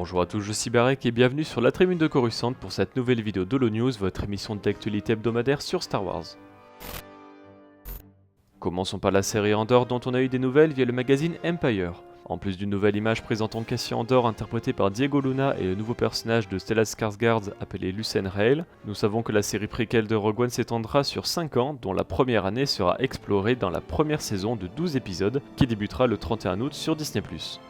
Bonjour à tous, je suis Barek et bienvenue sur la tribune de Coruscant pour cette nouvelle vidéo d'Holo-News, votre émission d'actualité hebdomadaire sur Star Wars. Commençons par la série Andor dont on a eu des nouvelles via le magazine Empire. En plus d'une nouvelle image présentant Cassian Andor interprété par Diego Luna et le nouveau personnage de Stellan Skarsgård appelé Lucen Rael, nous savons que la série préquelle de Rogue One s'étendra sur 5 ans, dont la première année sera explorée dans la première saison de 12 épisodes qui débutera le 31 août sur Disney+.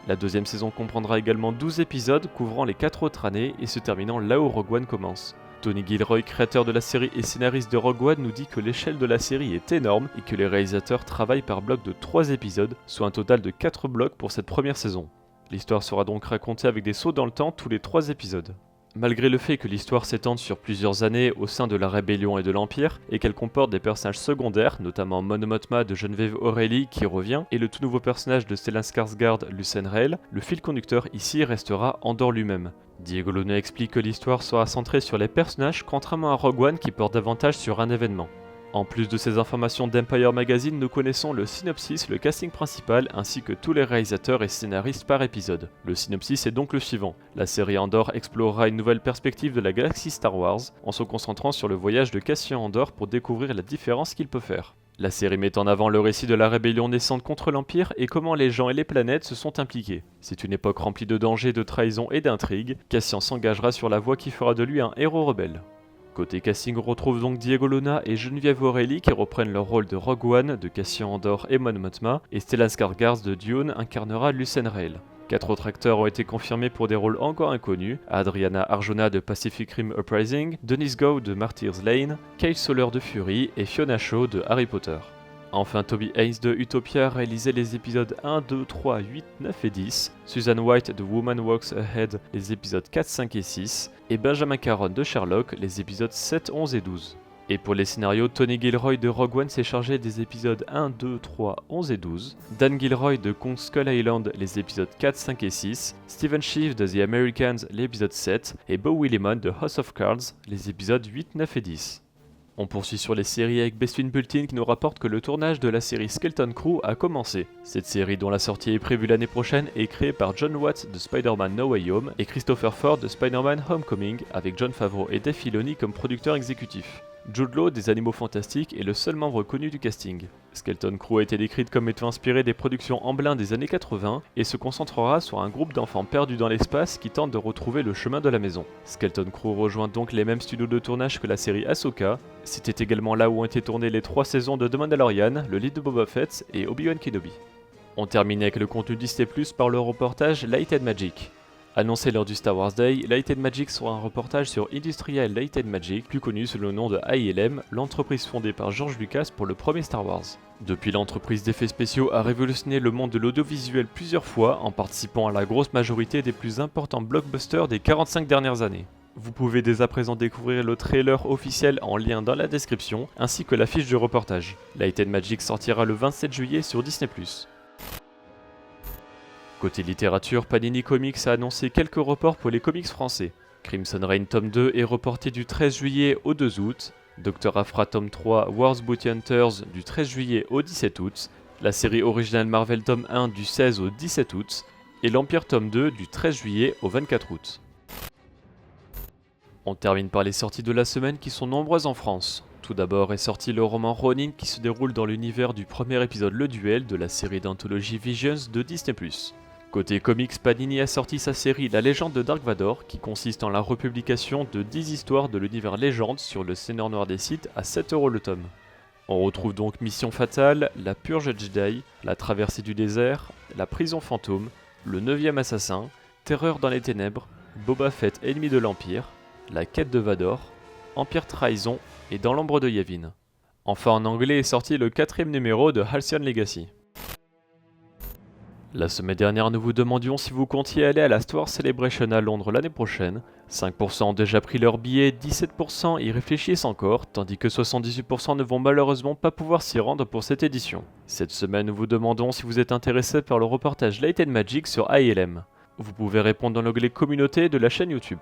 La deuxième saison comprendra également 12 épisodes couvrant les 4 autres années et se terminant là où Rogue One commence. Tony Gilroy, créateur de la série et scénariste de Rogue One, nous dit que l'échelle de la série est énorme et que les réalisateurs travaillent par bloc de 3 épisodes, soit un total de 4 blocs pour cette première saison. L'histoire sera donc racontée avec des sauts dans le temps tous les 3 épisodes. Malgré le fait que l'histoire s'étende sur plusieurs années au sein de la Rébellion et de l'Empire, et qu'elle comporte des personnages secondaires, notamment Mon Mothma de Geneviève O'Reilly qui revient, et le tout nouveau personnage de Stellan Skarsgård, Lucen Rael, le fil conducteur ici restera Andor lui-même. Diego Luna explique que l'histoire sera centrée sur les personnages, contrairement à Rogue One qui porte davantage sur un événement. En plus de ces informations d'Empire Magazine, nous connaissons le synopsis, le casting principal, ainsi que tous les réalisateurs et scénaristes par épisode. Le synopsis est donc le suivant. La série Andor explorera une nouvelle perspective de la galaxie Star Wars, en se concentrant sur le voyage de Cassian Andor pour découvrir la différence qu'il peut faire. La série met en avant le récit de la rébellion naissante contre l'Empire et comment les gens et les planètes se sont impliqués. C'est une époque remplie de dangers, de trahison et d'intrigues. Cassian s'engagera sur la voie qui fera de lui un héros rebelle. Côté casting, on retrouve donc Diego Luna et Geneviève O'Reilly qui reprennent leur rôle de Rogue One, de Cassian Andor et Mon Mothma, et Stellan Skarsgård de Dune incarnera Lucen Rael. 4 autres acteurs ont été confirmés pour des rôles encore inconnus, Adriana Arjona de Pacific Rim Uprising, Denise Gough de Martyrs Lane, Kate Soller de Fury et Fiona Shaw de Harry Potter. Enfin, Toby Haynes de Utopia réalisait les épisodes 1, 2, 3, 8, 9 et 10, Susan White de Woman Walks Ahead les épisodes 4, 5 et 6, et Benjamin Caron de Sherlock les épisodes 7, 11 et 12. Et pour les scénarios, Tony Gilroy de Rogue One s'est chargé des épisodes 1, 2, 3, 11 et 12, Dan Gilroy de Kong Skull Island les épisodes 4, 5 et 6, Stephen Schiff de The Americans l'épisode 7, et Beau Willimon de House of Cards les épisodes 8, 9 et 10. On poursuit sur les séries avec Bespin Bulletin qui nous rapporte que le tournage de la série Skeleton Crew a commencé. Cette série, dont la sortie est prévue l'année prochaine, est créée par John Watts de Spider-Man No Way Home et Christopher Ford de Spider-Man Homecoming, avec Jon Favreau et Dave Filoni comme producteurs exécutifs. Jude Law des Animaux Fantastiques est le seul membre connu du casting. Skeleton Crew a été décrite comme étant inspirée des productions Amblin des années 80 et se concentrera sur un groupe d'enfants perdus dans l'espace qui tentent de retrouver le chemin de la maison. Skeleton Crew rejoint donc les mêmes studios de tournage que la série Ahsoka. C'était également là où ont été tournées les 3 saisons de The Mandalorian, le livre de Boba Fett et Obi-Wan Kenobi. On termine avec le contenu Disney+ par le reportage Light and Magic. Annoncé lors du Star Wars Day, Light and Magic sera un reportage sur Industrial Light and Magic, plus connu sous le nom de ILM, l'entreprise fondée par George Lucas pour le premier Star Wars. Depuis, l'entreprise d'effets spéciaux a révolutionné le monde de l'audiovisuel plusieurs fois en participant à la grosse majorité des plus importants blockbusters des 45 dernières années. Vous pouvez dès à présent découvrir le trailer officiel en lien dans la description, ainsi que la fiche du reportage. Light and Magic sortira le 27 juillet sur Disney+. Côté littérature, Panini Comics a annoncé quelques reports pour les comics français. Crimson Reign tome 2 est reporté du 13 juillet au 2 août, Dr. Aphra tome 3 Wars Bounty Hunters du 13 juillet au 17 août, la série originale Marvel tome 1 du 16 au 17 août, et l'Empire tome 2 du 13 juillet au 24 août. On termine par les sorties de la semaine qui sont nombreuses en France. Tout d'abord est sorti le roman Ronin qui se déroule dans l'univers du premier épisode Le Duel de la série d'anthologie Visions de Disney+. Côté comics, Panini a sorti sa série La Légende de Dark Vador, qui consiste en la republication de 10 histoires de l'univers légende sur le Seigneur Noir des Sith à 7€ le tome. On retrouve donc Mission Fatale, La Purge Jedi, La Traversée du désert, La Prison Fantôme, Le 9e Assassin, Terreur dans les Ténèbres, Boba Fett ennemi de l'Empire, La Quête de Vador, Empire Trahison et Dans l'ombre de Yavin. Enfin en anglais est sorti le 4e numéro de Halcyon Legacy. La semaine dernière, nous vous demandions si vous comptiez aller à la Star Wars Celebration à Londres l'année prochaine. 5% ont déjà pris leur billet, 17% y réfléchissent encore, tandis que 78% ne vont malheureusement pas pouvoir s'y rendre pour cette édition. Cette semaine, nous vous demandons si vous êtes intéressé par le reportage Light and Magic sur ILM. Vous pouvez répondre dans l'onglet Communauté de la chaîne YouTube.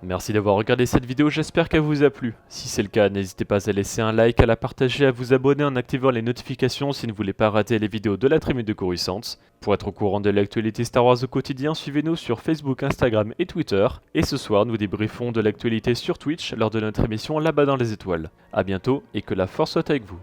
Merci d'avoir regardé cette vidéo, j'espère qu'elle vous a plu. Si c'est le cas, n'hésitez pas à laisser un like, à la partager, à vous abonner en activant les notifications si vous ne voulez pas rater les vidéos de la Tribu de Coruscant. Pour être au courant de l'actualité Star Wars au quotidien, suivez-nous sur Facebook, Instagram et Twitter. Et ce soir, nous débriefons de l'actualité sur Twitch lors de notre émission Là-bas dans les étoiles. A bientôt et que la force soit avec vous.